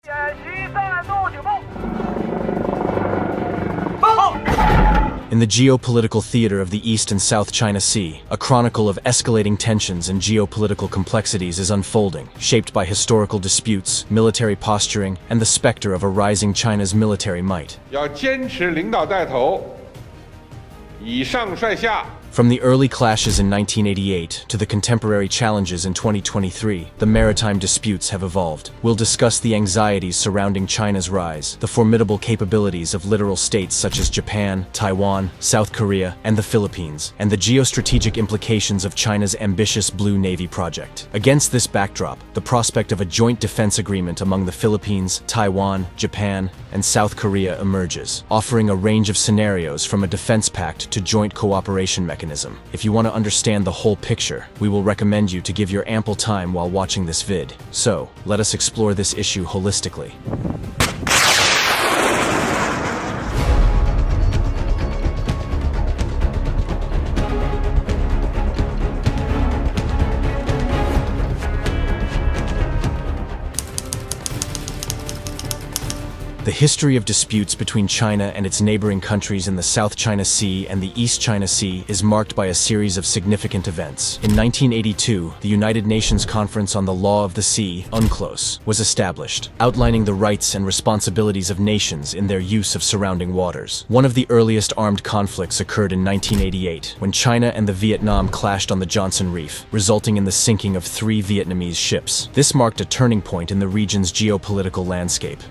In the geopolitical theater of the East and South China Sea, a chronicle of escalating tensions and geopolitical complexities is unfolding, shaped by historical disputes, military posturing, and the specter of a rising China's military might. 要坚持领导带头，以上率下。 From the early clashes in 1988 to the contemporary challenges in 2023, the maritime disputes have evolved. We'll discuss the anxieties surrounding China's rise, the formidable capabilities of littoral states such as Japan, Taiwan, South Korea, and the Philippines, and the geostrategic implications of China's ambitious Blue Navy project. Against this backdrop, the prospect of a joint defense agreement among the Philippines, Taiwan, Japan, and South Korea emerges, offering a range of scenarios from a defense pact to joint cooperation mechanisms. If you want to understand the whole picture, we will recommend you to give your ample time while watching this vid. So, let us explore this issue holistically. The history of disputes between China and its neighboring countries in the South China Sea and the East China Sea is marked by a series of significant events. In 1982, the United Nations Conference on the Law of the Sea, UNCLOS, was established, outlining the rights and responsibilities of nations in their use of surrounding waters. One of the earliest armed conflicts occurred in 1988, when China and the Vietnam clashed on the Johnson Reef, resulting in the sinking of 3 Vietnamese ships. This marked a turning point in the region's geopolitical landscape.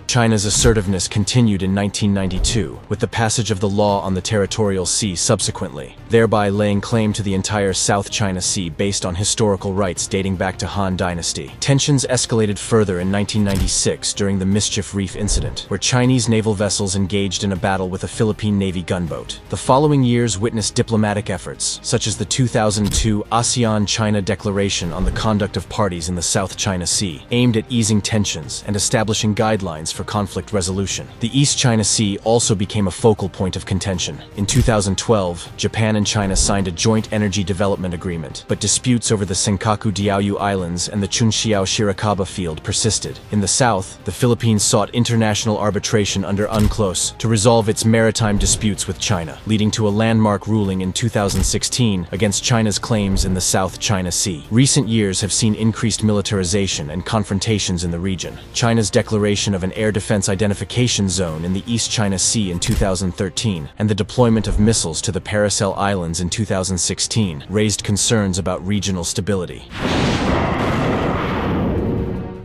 China's assertiveness continued in 1992, with the passage of the Law on the Territorial Sea subsequently, thereby laying claim to the entire South China Sea based on historical rights dating back to Han Dynasty. Tensions escalated further in 1996 during the Mischief Reef incident, where Chinese naval vessels engaged in a battle with a Philippine Navy gunboat. The following years witnessed diplomatic efforts, such as the 2002 ASEAN-China Declaration on the Conduct of Parties in the South China Sea, aimed at easing tensions and establishing guidelines for conflict resolution. The East China Sea also became a focal point of contention. In 2012, Japan and China signed a joint energy development agreement, but disputes over the Senkaku Diaoyu Islands and the Chunxiao Shirakawa field persisted. In the south, the Philippines sought international arbitration under UNCLOS to resolve its maritime disputes with China, leading to a landmark ruling in 2016 against China's claims in the South China Sea. Recent years have seen increased militarization and confrontations in the region. China's declaration of an air defense identification zone in the East China Sea in 2013 and the deployment of missiles to the Paracel Islands in 2016 raised concerns about regional stability.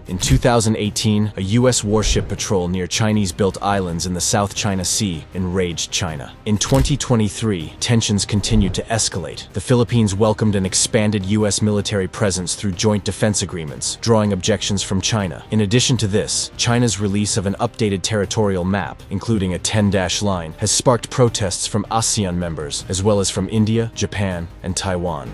In 2018, a U.S. warship patrol near Chinese-built islands in the South China Sea enraged China. In 2023, tensions continued to escalate. The Philippines welcomed an expanded U.S. military presence through joint defense agreements, drawing objections from China. In addition to this, China's release of an updated territorial map, including a 10-dash line, has sparked protests from ASEAN members, as well as from India, Japan, and Taiwan.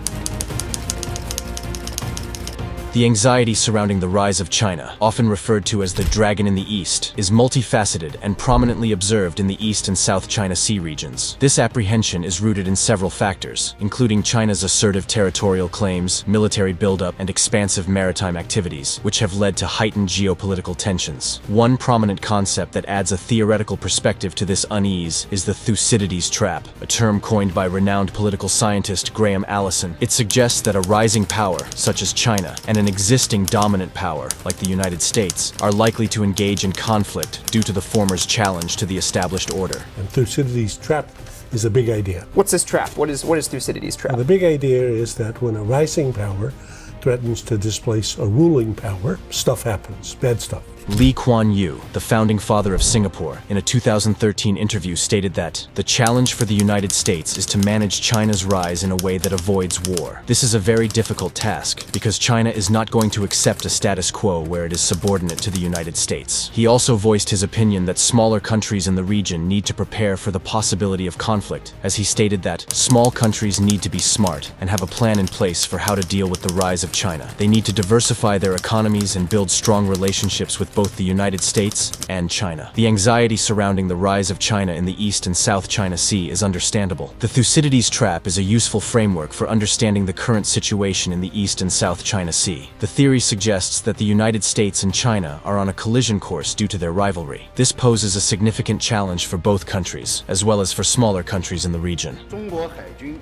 The anxiety surrounding the rise of China, often referred to as the Dragon in the East, is multifaceted and prominently observed in the East and South China Sea regions. This apprehension is rooted in several factors, including China's assertive territorial claims, military buildup, and expansive maritime activities, which have led to heightened geopolitical tensions. One prominent concept that adds a theoretical perspective to this unease is the Thucydides trap, a term coined by renowned political scientist Graham Allison. It suggests that a rising power, such as China, and an existing dominant power, like the United States, are likely to engage in conflict due to the former's challenge to the established order. And Thucydides' trap is a big idea. What's this trap? What is Thucydides' trap? And the big idea is that when a rising power threatens to displace a ruling power, stuff happens, bad stuff. Lee Kuan Yew, the founding father of Singapore, in a 2013 interview stated that the challenge for the United States is to manage China's rise in a way that avoids war. This is a very difficult task because China is not going to accept a status quo where it is subordinate to the United States. He also voiced his opinion that smaller countries in the region need to prepare for the possibility of conflict, as he stated that small countries need to be smart and have a plan in place for how to deal with the rise of China. They need to diversify their economies and build strong relationships with both the United States and China. The anxiety surrounding the rise of China in the East and South China Sea is understandable. The Thucydides trap is a useful framework for understanding the current situation in the East and South China Sea. The theory suggests that the United States and China are on a collision course due to their rivalry. This poses a significant challenge for both countries, as well as for smaller countries in the region.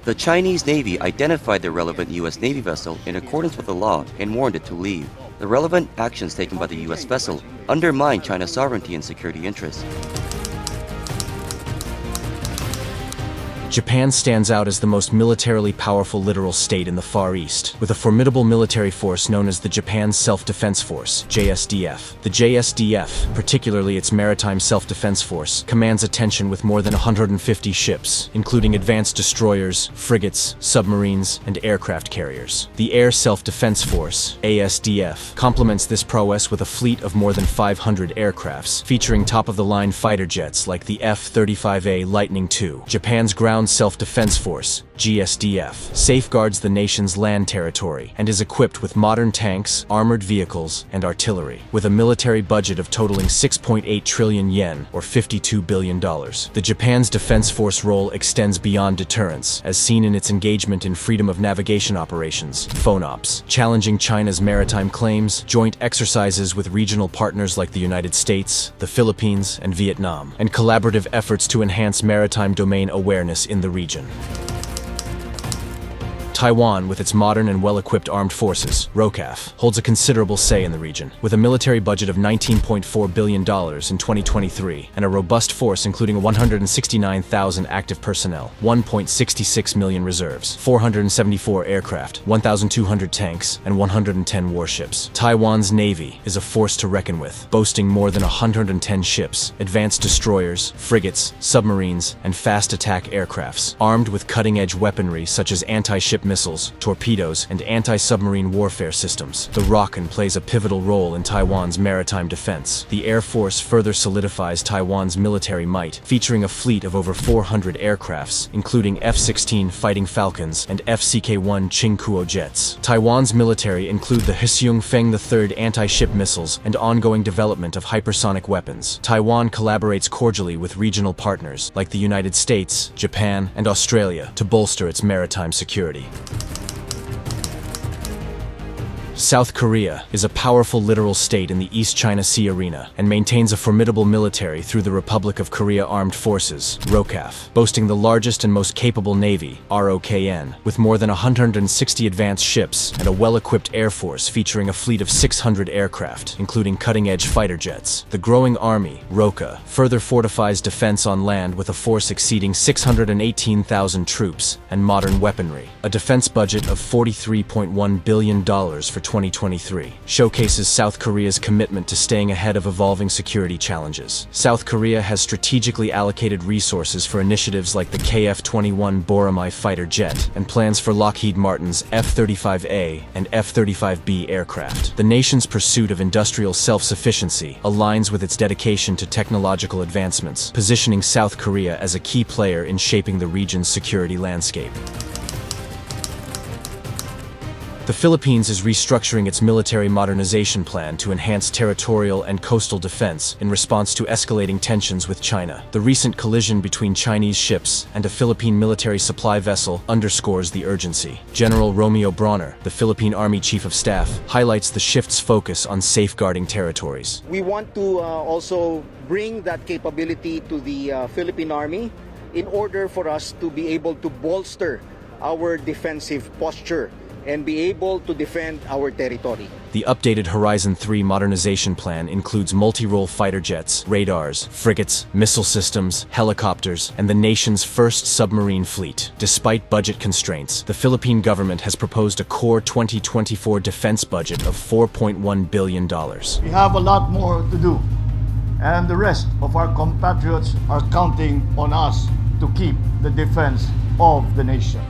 The Chinese Navy identified the relevant U.S. Navy vessel in accordance with the law and warned it to leave. The relevant actions taken by the U.S. vessel undermine China's sovereignty and security interests. Japan stands out as the most militarily powerful littoral state in the Far East, with a formidable military force known as the Japan Self-Defense Force, JSDF. The JSDF, particularly its Maritime Self-Defense Force, commands attention with more than 150 ships, including advanced destroyers, frigates, submarines, and aircraft carriers. The Air Self-Defense Force, ASDF, complements this prowess with a fleet of more than 500 aircrafts, featuring top-of-the-line fighter jets like the F-35A Lightning II. Japan's Ground Self-Defense Force, GSDF, safeguards the nation's land territory and is equipped with modern tanks, armored vehicles, and artillery. With a military budget of totaling 6.8 trillion yen, or $52 billion, the Japan's Defense Force role extends beyond deterrence, as seen in its engagement in freedom of navigation operations, FONOPs, challenging China's maritime claims, joint exercises with regional partners like the United States, the Philippines, and Vietnam, and collaborative efforts to enhance maritime domain awareness in the region. Taiwan, with its modern and well-equipped armed forces, ROCAF, holds a considerable say in the region. With a military budget of $19.4 billion in 2023 and a robust force including 169,000 active personnel, 1.66 million reserves, 474 aircraft, 1,200 tanks, and 110 warships, Taiwan's navy is a force to reckon with, boasting more than 110 ships, advanced destroyers, frigates, submarines, and fast attack aircrafts, armed with cutting-edge weaponry such as anti-ship missiles, torpedoes, and anti-submarine warfare systems. The ROCAN plays a pivotal role in Taiwan's maritime defense. The Air Force further solidifies Taiwan's military might, featuring a fleet of over 400 aircrafts, including F-16 Fighting Falcons and FCK-1 Chingkuo jets. Taiwan's military include the Hsiung Feng III anti-ship missiles and ongoing development of hypersonic weapons. Taiwan collaborates cordially with regional partners like the United States, Japan, and Australia to bolster its maritime security. South Korea is a powerful littoral state in the East China Sea arena and maintains a formidable military through the Republic of Korea Armed Forces, ROCAF, boasting the largest and most capable navy, ROKN, with more than 160 advanced ships and a well-equipped air force featuring a fleet of 600 aircraft, including cutting-edge fighter jets. The growing army, ROKA, further fortifies defense on land with a force exceeding 618,000 troops and modern weaponry. A defense budget of $43.1 billion for 2023 showcases South Korea's commitment to staying ahead of evolving security challenges. South Korea has strategically allocated resources for initiatives like the KF-21 Boramae fighter jet and plans for Lockheed Martin's F-35A and F-35B aircraft. The nation's pursuit of industrial self-sufficiency aligns with its dedication to technological advancements, positioning South Korea as a key player in shaping the region's security landscape. The Philippines is restructuring its military modernization plan to enhance territorial and coastal defense in response to escalating tensions with China. The recent collision between Chinese ships and a Philippine military supply vessel underscores the urgency. General Romeo Brawner, the Philippine Army Chief of Staff, highlights the shift's focus on safeguarding territories. We want to also bring that capability to the Philippine Army in order for us to be able to bolster our defensive posture and be able to defend our territory. The updated Horizon 3 modernization plan includes multi-role fighter jets, radars, frigates, missile systems, helicopters, and the nation's first submarine fleet. Despite budget constraints, the Philippine government has proposed a core 2024 defense budget of $4.1 billion. We have a lot more to do, and the rest of our compatriots are counting on us to keep the defense of the nation.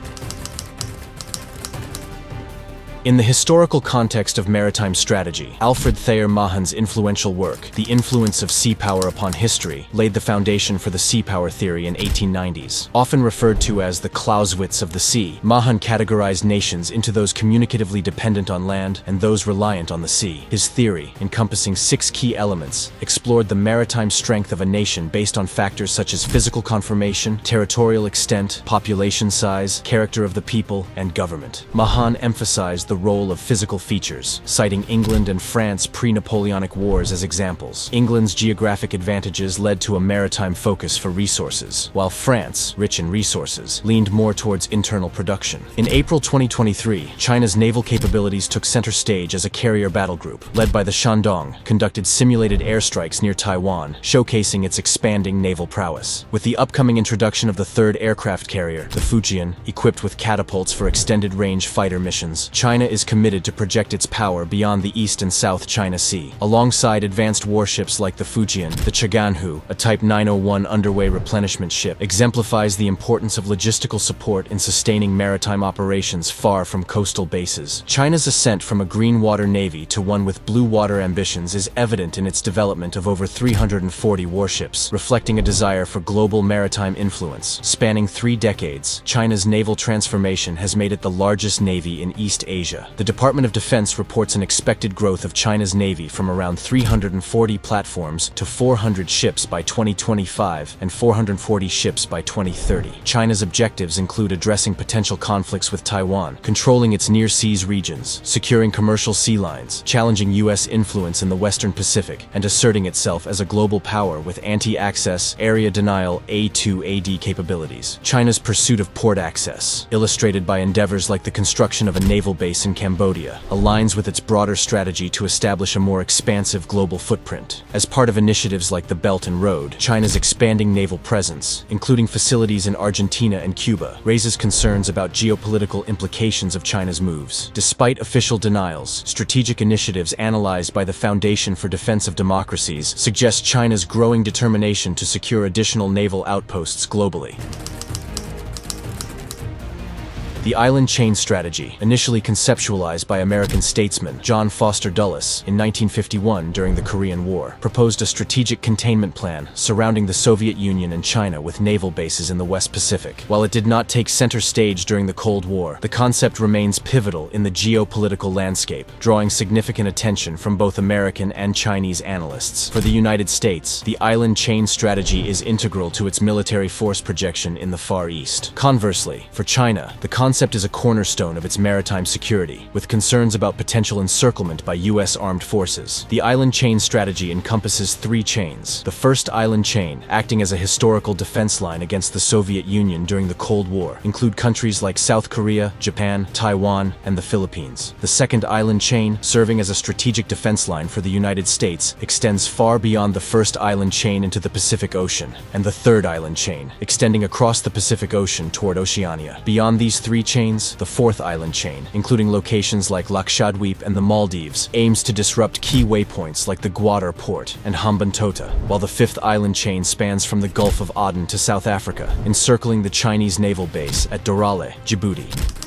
In the historical context of maritime strategy, Alfred Thayer Mahan's influential work, The Influence of Sea Power Upon History, laid the foundation for the sea power theory in 1890s. Often referred to as the Clausewitz of the sea, Mahan categorized nations into those communicatively dependent on land and those reliant on the sea. His theory, encompassing 6 key elements, explored the maritime strength of a nation based on factors such as physical conformation, territorial extent, population size, character of the people, and government. Mahan emphasized the role of physical features, citing England and France pre-Napoleonic wars as examples. England's geographic advantages led to a maritime focus for resources, while France, rich in resources, leaned more towards internal production. In April 2023, China's naval capabilities took center stage as a carrier battle group, led by the Shandong, conducted simulated airstrikes near Taiwan, showcasing its expanding naval prowess. With the upcoming introduction of the 3rd aircraft carrier, the Fujian, equipped with catapults for extended-range fighter missions, China is committed to project its power beyond the East and South China Sea. Alongside advanced warships like the Fujian, the Chaganhu, a Type 901 underway replenishment ship, exemplifies the importance of logistical support in sustaining maritime operations far from coastal bases. China's ascent from a green water navy to one with blue water ambitions is evident in its development of over 340 warships, reflecting a desire for global maritime influence. Spanning 3 decades, China's naval transformation has made it the largest navy in East Asia. The Department of Defense reports an expected growth of China's navy from around 340 platforms to 400 ships by 2025 and 440 ships by 2030. China's objectives include addressing potential conflicts with Taiwan, controlling its near seas regions, securing commercial sea lines, challenging U.S. influence in the Western Pacific, and asserting itself as a global power with anti-access, area denial, A2AD capabilities. China's pursuit of port access, illustrated by endeavors like the construction of a naval base in Cambodia, aligns with its broader strategy to establish a more expansive global footprint. As part of initiatives like the Belt and Road, China's expanding naval presence, including facilities in Argentina and Cuba, raises concerns about geopolitical implications of China's moves. Despite official denials, strategic initiatives analyzed by the Foundation for Defense of Democracies suggest China's growing determination to secure additional naval outposts globally. The island chain strategy, initially conceptualized by American statesman John Foster Dulles in 1951 during the Korean War, proposed a strategic containment plan surrounding the Soviet Union and China with naval bases in the West Pacific. While it did not take center stage during the Cold War, the concept remains pivotal in the geopolitical landscape, drawing significant attention from both American and Chinese analysts. For the United States, the island chain strategy is integral to its military force projection in the Far East. Conversely, for China, the concept is a cornerstone of its maritime security, with concerns about potential encirclement by U.S. armed forces. The island chain strategy encompasses 3 chains. The first island chain, acting as a historical defense line against the Soviet Union during the Cold War, include countries like South Korea, Japan, Taiwan, and the Philippines. The second island chain, serving as a strategic defense line for the United States, extends far beyond the first island chain into the Pacific Ocean, and the third island chain, extending across the Pacific Ocean toward Oceania. Beyond these 3 chains, the fourth island chain, including locations like Lakshadweep and the Maldives, aims to disrupt key waypoints like the Gwadar port and Hambantota, while the fifth island chain spans from the Gulf of Aden to South Africa, encircling the Chinese naval base at Dorale, Djibouti.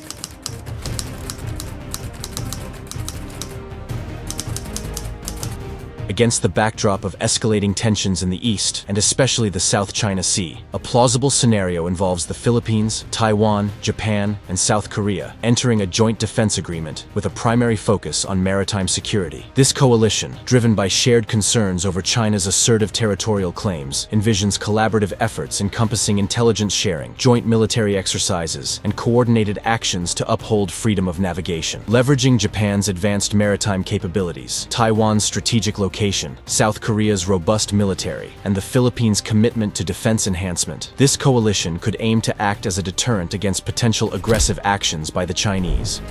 Against the backdrop of escalating tensions in the East, and especially the South China Sea, a plausible scenario involves the Philippines, Taiwan, Japan, and South Korea entering a joint defense agreement with a primary focus on maritime security. This coalition, driven by shared concerns over China's assertive territorial claims, envisions collaborative efforts encompassing intelligence sharing, joint military exercises, and coordinated actions to uphold freedom of navigation. Leveraging Japan's advanced maritime capabilities, Taiwan's strategic location, South Korea's robust military, and the Philippines' commitment to defense enhancement, this coalition could aim to act as a deterrent against potential aggressive actions by the Chinese.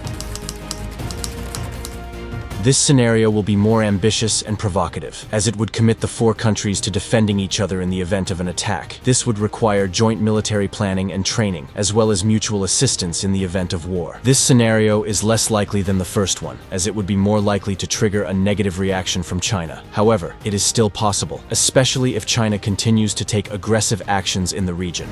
This scenario will be more ambitious and provocative, as it would commit the 4 countries to defending each other in the event of an attack. This would require joint military planning and training, as well as mutual assistance in the event of war. This scenario is less likely than the first one, as it would be more likely to trigger a negative reaction from China. However, it is still possible, especially if China continues to take aggressive actions in the region.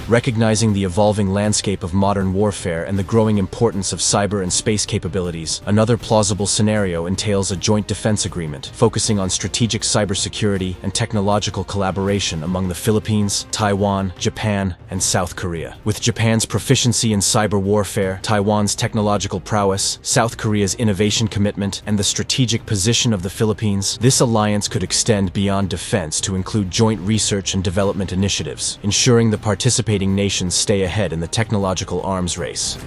Recognizing the evolving landscape of modern warfare and the growing importance of cyber and space capabilities, another plausible scenario entails a joint defense agreement, focusing on strategic cybersecurity and technological collaboration among the Philippines, Taiwan, Japan, and South Korea. With Japan's proficiency in cyber warfare, Taiwan's technological prowess, South Korea's innovation commitment, and the strategic position of the Philippines, this alliance could extend beyond defense to include joint research and development initiatives, ensuring the participating nations stay ahead in the technological arms race.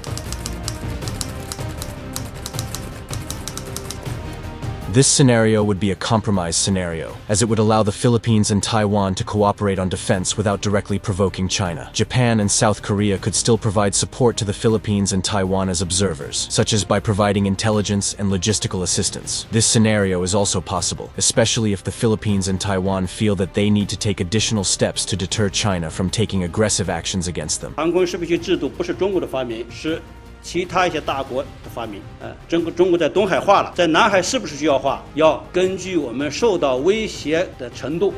This scenario would be a compromise scenario, as it would allow the Philippines and Taiwan to cooperate on defense without directly provoking China. Japan and South Korea could still provide support to the Philippines and Taiwan as observers, such as by providing intelligence and logistical assistance. This scenario is also possible, especially if the Philippines and Taiwan feel that they need to take additional steps to deter China from taking aggressive actions against them. 航空识别区制度不是中国的发明，是其他一些大国的发明。中国在东海划了，在南海是不是需要划？要根据我们受到威胁的程度。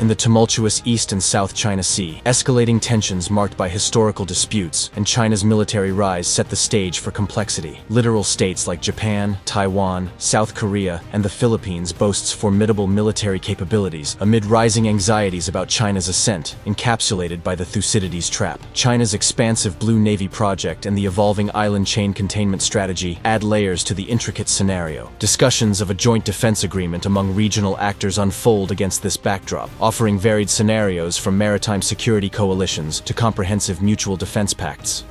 In the tumultuous East and South China Sea, escalating tensions marked by historical disputes and China's military rise set the stage for complexity. Littoral states like Japan, Taiwan, South Korea, and the Philippines boasts formidable military capabilities amid rising anxieties about China's ascent, encapsulated by the Thucydides trap. China's expansive Blue Navy project and the evolving island chain containment strategy add layers to the intricate scenario. Discussions of a joint defense agreement among regional actors unfold against this backdrop, offering varied scenarios from maritime security coalitions to comprehensive mutual defense pacts.